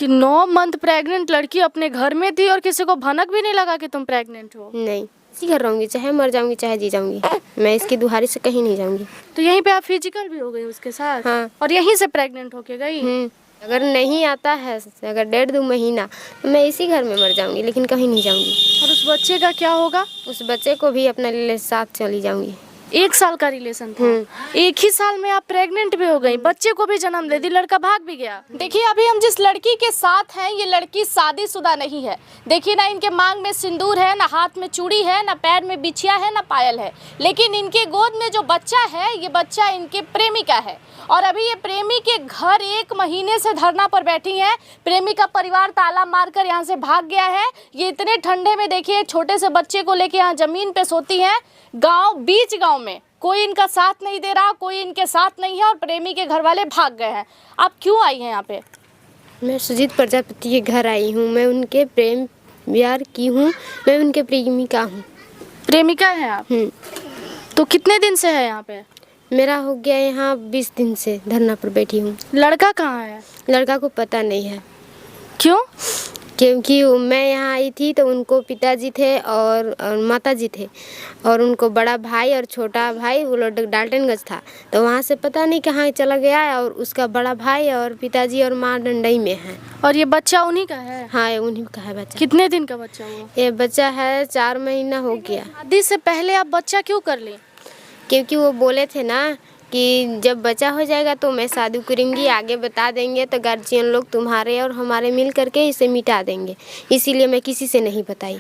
कि 9 month pregnant लड़की अपने घर में थी और किसी को भनक भी नहीं लगा कि तुम प्रेग्नेंट हो? नहीं, इसी घर रहूंगी, चाहे मर जाऊंगी चाहे जी जाऊंगी, मैं इसकी दुहारी से कहीं नहीं जाऊंगी। तो यहीं पे आप फिजिकल भी हो गई उसके साथ? हाँ। और यहीं से प्रेग्नेंट होके गई? अगर नहीं आता है, अगर 1.5-2 महीना, तो मैं इसी घर में मर जाऊंगी, लेकिन कहीं नहीं जाऊंगी। और उस बच्चे का क्या होगा? उस बच्चे को भी अपने साथ चली जाऊंगी। 1 साल का रिलेशन था। 1 ही साल में आप प्रेग्नेंट भी हो गई, बच्चे को भी जन्म दे दी, लड़का भाग भी गया। देखिए अभी हम जिस लड़की के साथ हैं, ये लड़की शादीशुदा नहीं है। देखिए ना इनके मांग में सिंदूर है, ना हाथ में चूड़ी है, ना पैर में बिछिया है, ना पायल है। लेकिन इनके गोद में जो बच्चा है, ये बच्चा इनके प्रेमी का है। और अभी ये प्रेमी के घर 1 महीने से धरना पर बैठी हैं। प्रेमी का परिवार ताला मारकर यहाँ से भाग गया है। ये इतने ठंडे में देखिए छोटे से बच्चे को लेके यहाँ जमीन पे सोती हैं। बीच गांव में कोई इनका साथ नहीं दे रहा, कोई इनके साथ नहीं है और प्रेमी के घर वाले भाग गए हैं। आप क्यों आई हैं यहाँ पे? मैं सुजीत प्रजापति के घर आई हूँ। मैं उनके प्रेम प्यार की हूँ, मैं उनके प्रेमिका हूँ। प्रेमिका है आप? तो कितने दिन से है यहाँ पे? मेरा हो गया यहाँ 20 दिन से धरना पर बैठी हूँ। लड़का कहाँ है? लड़का को पता नहीं है। क्यों? क्योंकि मैं यहाँ आई थी तो उनको पिताजी थे और माताजी थे, और उनको बड़ा भाई और छोटा भाई वो लोग डाल्टनगंज था, तो वहाँ से पता नहीं कहाँ चला गया है। और उसका बड़ा भाई और पिताजी और माँ डंडई में है। और ये बच्चा उन्हीं का है? हाँ, ये उन्हीं का है बच्चा। कितने दिन का बच्चा हुआ? ये बच्चा है 4 महीना हो गया। शादी से पहले आप बच्चा क्यों कर ली? क्योंकि वो बोले थे ना कि जब बच्चा हो जाएगा तो मैं शादी करूँगी, आगे बता देंगे तो गार्जियन लोग तुम्हारे और हमारे मिल करके इसे मिटा देंगे, इसीलिए मैं किसी से नहीं बताई।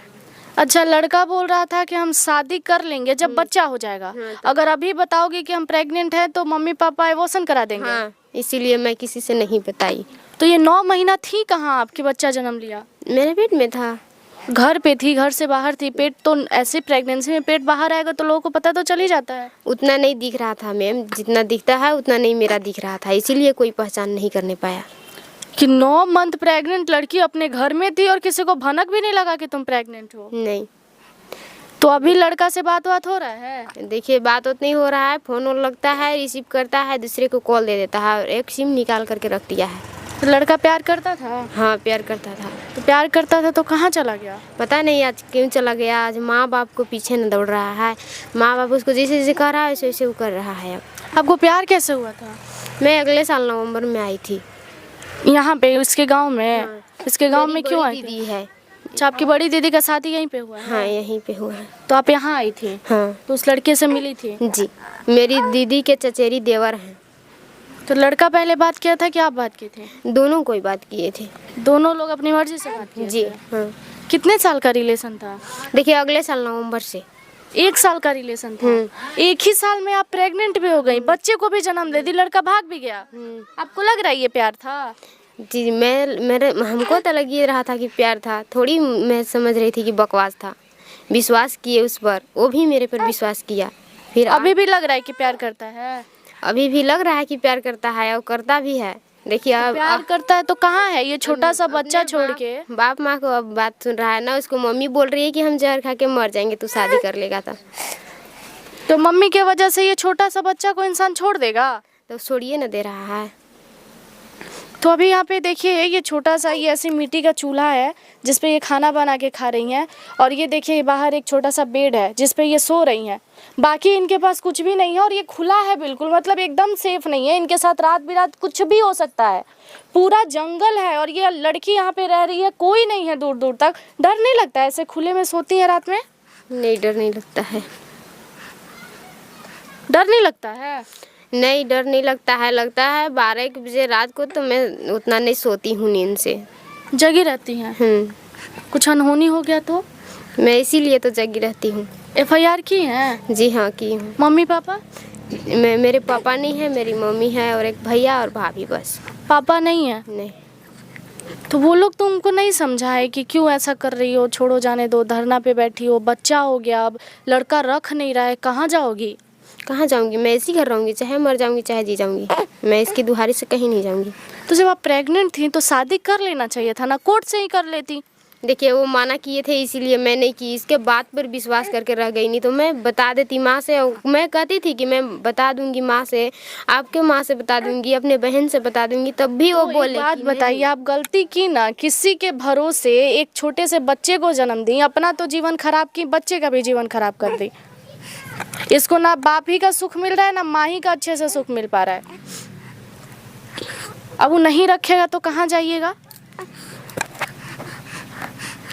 अच्छा, लड़का बोल रहा था कि हम शादी कर लेंगे जब बच्चा हो जाएगा। अगर अभी बताओगे कि हम प्रेग्नेंट हैं तो मम्मी पापा एबॉर्शन करा देंगे। हाँ, इसीलिए मैं किसी से नहीं बताई। तो ये 9 महीना थी कहाँ आपके बच्चा जन्म लिया? मेरे पेट में था। घर पे थी, घर से बाहर थी? पेट तो ऐसे प्रेगनेंसी में पेट बाहर आएगा तो लोगों को पता तो चल ही जाता है। उतना नहीं दिख रहा था मैम, जितना दिखता है उतना नहीं मेरा दिख रहा था, इसीलिए कोई पहचान नहीं करने पाया। कि 9 मंथ प्रेग्नेंट लड़की अपने घर में थी और किसी को भनक भी नहीं लगा कि तुम प्रेग्नेंट हो? नहीं। तो अभी लड़का से बात हो रहा है? देखिए बात नहीं हो रहा है, फोन लगता है, रिसीव करता है, दूसरे को कॉल दे देता है और एक सिम निकाल करके रख दिया है। तो लड़का प्यार करता था? हाँ, प्यार करता था। तो प्यार करता था तो कहाँ चला गया? पता नहीं आज क्यों चला गया। आज माँ बाप को पीछे न दौड़ रहा है, माँ बाप उसको जैसे जैसे कह रहा है वैसे वैसे वो कर रहा है। अब आपको प्यार कैसे हुआ था? मैं अगले साल नवंबर में आई थी यहाँ पे इसके गांव में। हाँ। इसके गांव में क्यों आई थी? दीदी है। अच्छा, आपकी बड़ी दीदी का शादी यहीं पे हुआ है? हाँ, यहीं पे हुआ है। तो आप यहाँ आई थी? हाँ। तो उस लड़के से मिली थी? जी, मेरी दीदी के चचेरी देवर हैं। तो लड़का पहले बात किया था कि आप बात किए थे? दोनों कोई बात किए थे। दोनों लोग अपनी मर्जी से बात किए जी थे? हाँ। कितने साल का रिलेशन था? देखिए अगले साल नवंबर से। 1 साल का रिलेशन था। 1 ही साल में आप प्रेग्नेंट भी हो गई, बच्चे को भी जन्म दे दी, लड़का भाग भी गया। आपको लग रहा है ये प्यार था? जी, हमको तो लग ही रहा था कि प्यार था, थोड़ी मैं समझ रही थी कि बकवास था। विश्वास किए उस पर, वो भी मेरे पर विश्वास किया। फिर अभी भी लग रहा है कि प्यार करता है? अभी भी लग रहा है कि प्यार करता है और करता भी है। देखिए अब प्यार करता है तो कहाँ है ये छोटा सा बच्चा छोड़ के? बाप माँ को अब बात सुन रहा है ना, उसको मम्मी बोल रही है कि हम जहर खा के मर जाएंगे, तू शादी कर लेगा तो मम्मी के वजह से ये छोटा सा बच्चा को इंसान छोड़ देगा? तो छोड़िए ना दे रहा है। तो अभी यहाँ पे देखिए ये छोटा सा ये ऐसी मिट्टी का चूल्हा है जिस पे ये खाना बना के खा रही हैं, और ये देखिए बाहर एक छोटा सा बेड है जिस पे ये सो रही हैं। बाकी इनके पास कुछ भी नहीं है और ये खुला है बिल्कुल, मतलब एकदम सेफ नहीं है। इनके साथ रात बिरात कुछ भी हो सकता है, पूरा जंगल है और ये लड़की यहाँ पे रह रही है, कोई नहीं है दूर दूर तक। डर नहीं लगता है ऐसे खुले में सोती है रात में? नहीं, डर नहीं लगता है। डर नहीं लगता है? नहीं, डर नहीं लगता है। लगता है 12 बजे रात को तो मैं उतना नहीं सोती हूँ, नींद से जगी रहती हैं। कुछ अनहोनी हो गया तो? मैं इसीलिए तो जगी रहती हूँ। FIR की है? जी हाँ, की हूँ। Mummy papa? मेरे पापा नहीं है, मेरी मम्मी है और एक भैया और भाभी, बस। पापा नहीं है? नहीं। तो वो लोग तुमको नहीं समझाए कि क्यों ऐसा कर रही हो, छोड़ो जाने दो, धरना पे बैठी हो, बच्चा हो गया, अब लड़का रख नहीं रहा है, कहाँ जाओगी? कहाँ जाऊँगी, मैं इसी घर रहूँगी, चाहे मर जाऊँगी चाहे जी जाऊँगी, मैं इसकी दुहारी से कहीं नहीं जाऊँगी। तो जब आप प्रेग्नेंट थी तो शादी कर लेना चाहिए था ना, कोर्ट से ही कर लेती। देखिए वो माना किए थे इसीलिए मैं नहीं की, इसके बात पर विश्वास करके रह गई, नहीं तो मैं बता देती माँ से। मैं कहती थी कि मैं बता दूंगी माँ से, आपके माँ से बता दूंगी, अपने बहन से बता दूंगी, तब भी वो तो बोले एक बात कि बताइए, आप गलती की ना, किसी के भरोसे एक छोटे से बच्चे को जन्म दी, अपना तो जीवन खराब की, बच्चे का भी जीवन खराब कर दी। इसको ना बाप ही का सुख मिल रहा है ना माँ ही का अच्छे से सुख मिल पा रहा है। अब वो नहीं रखेगा तो कहाँ जाइएगा?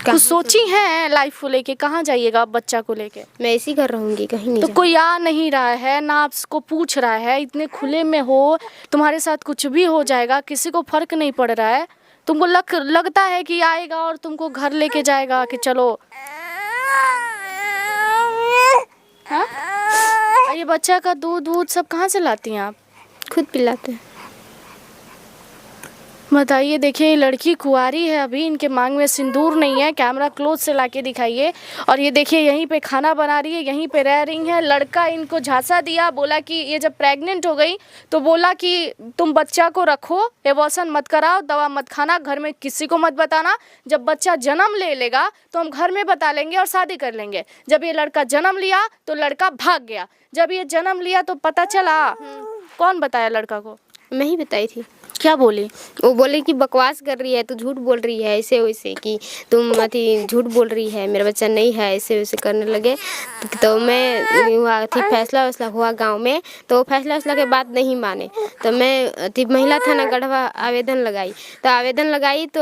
कुछ सोची है लाइफ को लेके, कहाँ जाइएगा अब बच्चा को लेके? मैं इसी घर रहूंगी, कहीं नहीं तो जाऊंगी। कोई आ नहीं रहा है ना, आपको पूछ रहा है, इतने खुले में हो, तुम्हारे साथ कुछ भी हो जाएगा, किसी को फर्क नहीं पड़ रहा है। तुमको लगता है कि आएगा और तुमको घर लेके जाएगा कि चलो। हाँ? और ये बच्चा का दूध सब कहाँ से लाती हैं आप? खुद पिलाते हैं। बताइए, देखिए ये लड़की कुंवारी है अभी, इनके मांग में सिंदूर नहीं है, कैमरा क्लोज से लाके दिखाइए। और ये देखिए यहीं पे खाना बना रही है, यहीं पे रह रही है। लड़का इनको झांसा दिया, बोला कि ये जब प्रेग्नेंट हो गई तो बोला कि तुम बच्चा को रखो, एबॉर्शन मत कराओ, दवा मत खाना, घर में किसी को मत बताना, जब बच्चा जन्म ले लेगा तो हम घर में बता लेंगे और शादी कर लेंगे। जब ये लड़का जन्म लिया तो लड़का भाग गया। जब ये जन्म लिया तो पता चला, कौन बताया लड़का को? मैं ही बताई थी। क्या बोली? वो बोले कि बकवास कर रही है, तू झूठ बोल रही है, ऐसे वैसे कि तुम अथी झूठ बोल रही है, मेरा बच्चा नहीं है, ऐसे वैसे करने लगे। तो मैं हुआ थी फैसला हुआ गांव में, तो फैसला के बाद नहीं माने, तो मैं अथी महिला थाना गढ़वा आवेदन लगाई। तो आवेदन लगाई तो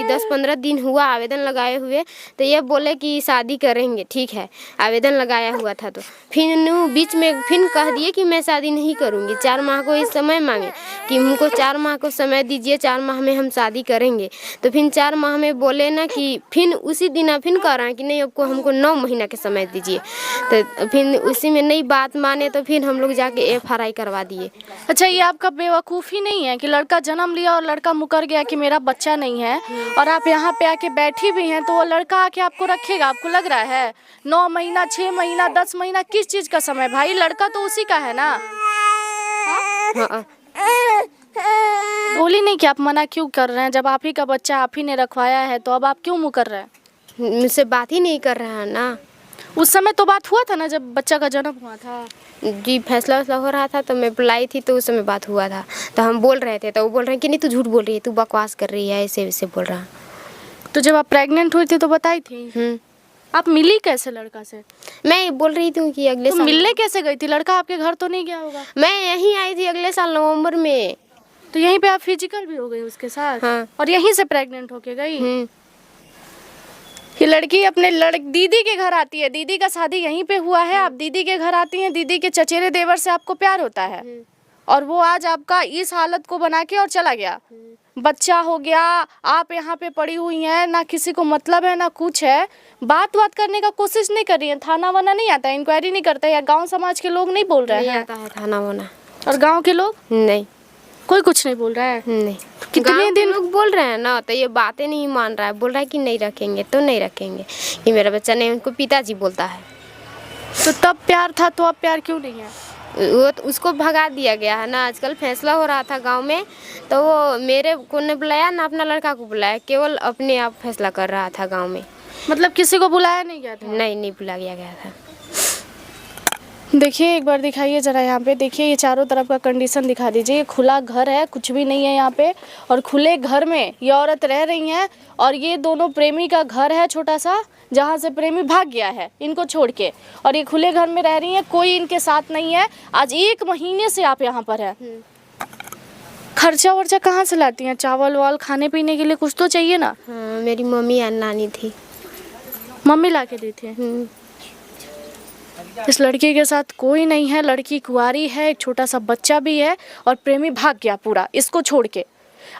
10-15 दिन हुआ आवेदन लगाए हुए, तो ये बोले कि शादी करेंगे। ठीक है, आवेदन लगाया हुआ था, तो फिर बीच में फिर कह दिए कि मैं शादी नहीं करूँगी। 4 माह को इस समय मांगे कि हमको 4 माह को समय दीजिए, 4 माह में हम शादी करेंगे। तो फिर 4 माह में बोले ना कि फिर उसी दिन फिर कह रहा है कि नहीं, आपको हमको 9 महीना के समय दीजिए। तो फिर उसी में नहीं बात माने तो फिर हम लोग जाके FRI करवा दिए। अच्छा, ये आपका बेवकूफ़ी नहीं है कि लड़का जन्म लिया और लड़का मुकर गया कि मेरा बच्चा नहीं है, और आप यहाँ पे आके बैठी भी हैं, तो वो लड़का आके आपको रखेगा? आपको लग रहा है 9 महीना, 6 महीना, 10 महीना किस चीज़ का समय? भाई लड़का तो उसी का है ना। हाँ। बोली नहीं कि आप मना क्यों कर रहे हैं? जब आप ही का बच्चा आप ही ने रखवाया है तो अब आप क्यों मुकर रहे हैं? मुझसे बात ही नहीं कर रहा है ना। उस समय तो बात हुआ था ना जब बच्चा का जन्म हुआ था। जी, फैसला हो रहा था तो मैं बुलाई थी, तो उस समय बात हुआ था, तो हम बोल रहे थे, तो वो बोल रहे हैं कि नहीं तू झूठ बोल रही है, तू बकवास कर रही है, ऐसे वैसे बोल रहा। तो जब आप प्रेग्नेंट हुई थी तो बताई थी? आप मिली कैसे लड़का से? मैं बोल रही थी कि अगले साल। मिलने कैसे गई थी? लड़का आपके घर तो नहीं गया होगा? मैं यहीं आई थी अगले साल नवंबर में। तो यहीं पे आप फिजिकल भी हो गई उसके साथ? हाँ। और यहीं से प्रेग्नेंट होके गई? ये लड़की अपने दीदी के घर आती है, दीदी का शादी यहीं पे हुआ है, आप दीदी के घर आती हैं, दीदी के चचेरे देवर से आपको प्यार होता है, और वो आज आपका इस हालत को बना के और चला गया। बच्चा हो गया, आप यहाँ पे पड़ी हुई हैं, ना किसी को मतलब है ना कुछ है, बात करने का कोशिश नहीं कर रही है। थाना वाना नहीं आता, इंक्वायरी नहीं करता, या गांव समाज के लोग नहीं बोल रहे हैं? आता है थाना वाना। और गांव के लोग? नहीं, कोई कुछ नहीं बोल रहा है। नहीं। कितने दिन लोग बोल रहे हैं ना, तो ये बातें नहीं मान रहा है, बोल रहा है कि नहीं रखेंगे तो नहीं रखेंगे, कि मेरा बच्चा नहीं। उनको पिताजी बोलता है। तो तब प्यार था, तो अब प्यार क्यों नहीं है? वो तो उसको भगा दिया गया है ना। आजकल फैसला हो रहा था गांव में, तो वो मेरे को ने बुलाया ना अपना लड़का को बुलाया, केवल अपने आप फैसला कर रहा था गांव में। मतलब किसी को बुलाया नहीं गया था? नहीं बुलाया गया था। देखिए एक बार दिखाइए ज़रा, यहाँ पे देखिए, ये चारों तरफ का कंडीशन दिखा दीजिए। ये खुला घर है, कुछ भी नहीं है यहाँ पे, और खुले घर में ये औरत रह रही हैं, और ये दोनों प्रेमी का घर है छोटा सा, जहाँ से प्रेमी भाग गया है इनको छोड़ के, और ये खुले घर में रह रही हैं, कोई इनके साथ नहीं है। आज 1 महीने से आप यहाँ पर है। खर्चा वर्चा कहाँ से लाती हैं? चावल वाल खाने पीने के लिए कुछ तो चाहिए ना? हाँ, मेरी मम्मी या नानी थी। मम्मी ला के देती है। इस लड़की के साथ कोई नहीं है, लड़की कुंवारी है, एक छोटा सा बच्चा भी है, और प्रेमी भाग गया पूरा इसको छोड़ के।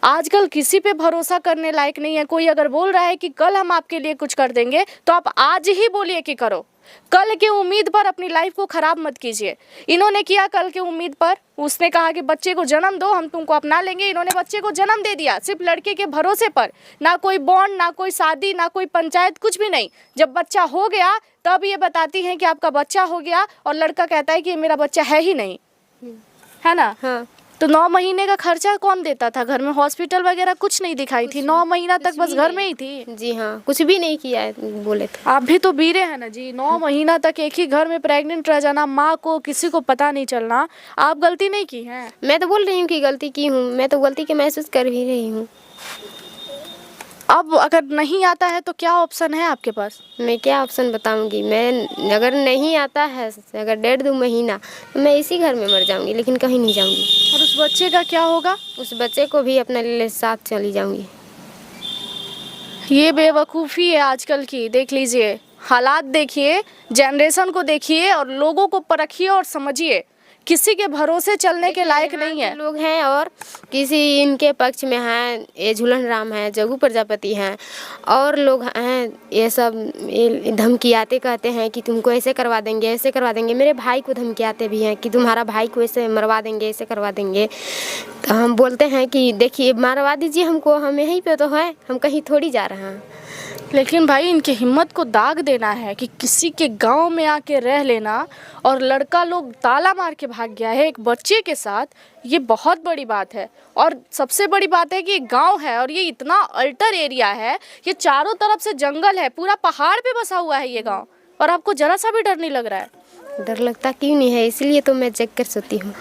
आजकल किसी पे भरोसा करने लायक नहीं है। कोई अगर बोल रहा है कि कल हम आपके लिए कुछ कर देंगे, तो आप आज ही बोलिए कि करो। कल के उम्मीद पर अपनी लाइफ को खराब मत कीजिए। इन्होंने किया कल के उम्मीद पर, उसने कहा कि बच्चे को जन्म दो, हम तुमको अपना लेंगे। इन्होंने बच्चे को जन्म दे दिया सिर्फ लड़के के भरोसे पर, ना कोई बॉन्ड, ना कोई शादी, ना कोई पंचायत, कुछ भी नहीं। जब बच्चा हो गया तब ये बताती हैं कि आपका बच्चा हो गया, और लड़का कहता है कि मेरा बच्चा है ही नहीं, है ना? हाँ। तो 9 महीने का खर्चा कौन देता था? घर में हॉस्पिटल वगैरह कुछ नहीं दिखाई थी, 9 महीना तक बस घर में ही थी। जी हाँ, कुछ भी नहीं किया है बोले तो। आप भी तो बीरे हैं ना जी, 9 महीना तक एक ही घर में प्रेग्नेंट रह जाना, माँ को किसी को पता नहीं चलना, आप गलती नहीं की है? मैं तो बोल रही हूँ कि गलती की हूँ, मैं तो गलती के महसूस कर भी रही हूँ। अब अगर नहीं आता है तो क्या ऑप्शन है आपके पास? मैं क्या ऑप्शन बताऊंगी? मैं अगर नहीं आता है, अगर 1.5-2 महीना, तो मैं इसी घर में मर जाऊंगी, लेकिन कहीं नहीं जाऊंगी। और उस बच्चे का क्या होगा? उस बच्चे को भी अपने लिए साथ चली जाऊंगी। ये बेवकूफ़ी है आजकल की। देख लीजिए, हालात देखिए, जनरेशन को देखिए और लोगों को परखिए और समझिए। किसी के भरोसे चलने के लायक नहीं है। लोग हैं और किसी इनके पक्ष में हैं, ये झूलन राम है, जग्गू प्रजापति हैं, और लोग हैं, ये सब ये धमकियाते कहते हैं कि तुमको ऐसे करवा देंगे, ऐसे करवा देंगे। मेरे भाई को धमकियाते भी हैं कि तुम्हारा भाई को ऐसे मरवा देंगे, ऐसे करवा देंगे। तो हम बोलते हैं कि देखिए मरवा दीजिए हमको, हम यहीं पे तो है, हम कहीं थोड़ी जा रहे हैं। लेकिन भाई इनकी हिम्मत को दाग देना है कि किसी के गांव में आके रह लेना, और लड़का लोग ताला मार के भाग गया है एक बच्चे के साथ, ये बहुत बड़ी बात है। और सबसे बड़ी बात है कि गांव है और ये इतना अल्टर एरिया है, ये चारों तरफ से जंगल है, पूरा पहाड़ पे बसा हुआ है ये गांव, और आपको जरा सा भी डर नहीं लग रहा है? डर लगता क्यों नहीं है, इसलिए तो मैं जग कर सोती हूँ।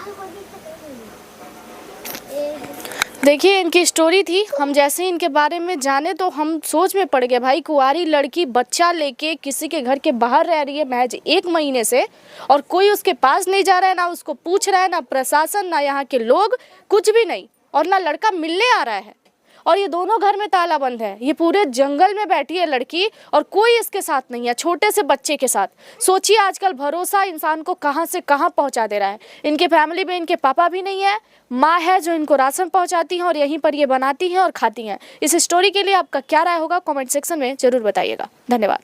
देखिए इनकी स्टोरी थी, हम जैसे ही इनके बारे में जाने तो हम सोच में पड़ गए। भाई कुंवारी लड़की बच्चा लेके किसी के घर के बाहर रह रही है महज 1 महीने से, और कोई उसके पास नहीं जा रहा है, ना उसको पूछ रहा है, ना प्रशासन, ना यहाँ के लोग, कुछ भी नहीं, और ना लड़का मिलने आ रहा है। और ये दोनों घर में ताला बंद है, ये पूरे जंगल में बैठी है लड़की और कोई इसके साथ नहीं है, छोटे से बच्चे के साथ। सोचिए आजकल भरोसा इंसान को कहाँ से कहाँ पहुँचा दे रहा है। इनके फैमिली में इनके पापा भी नहीं है, माँ है जो इनको राशन पहुँचाती हैं और यहीं पर ये बनाती हैं और खाती हैं। इस स्टोरी के लिए आपका क्या राय होगा कमेंट सेक्शन में ज़रूर बताइएगा। धन्यवाद।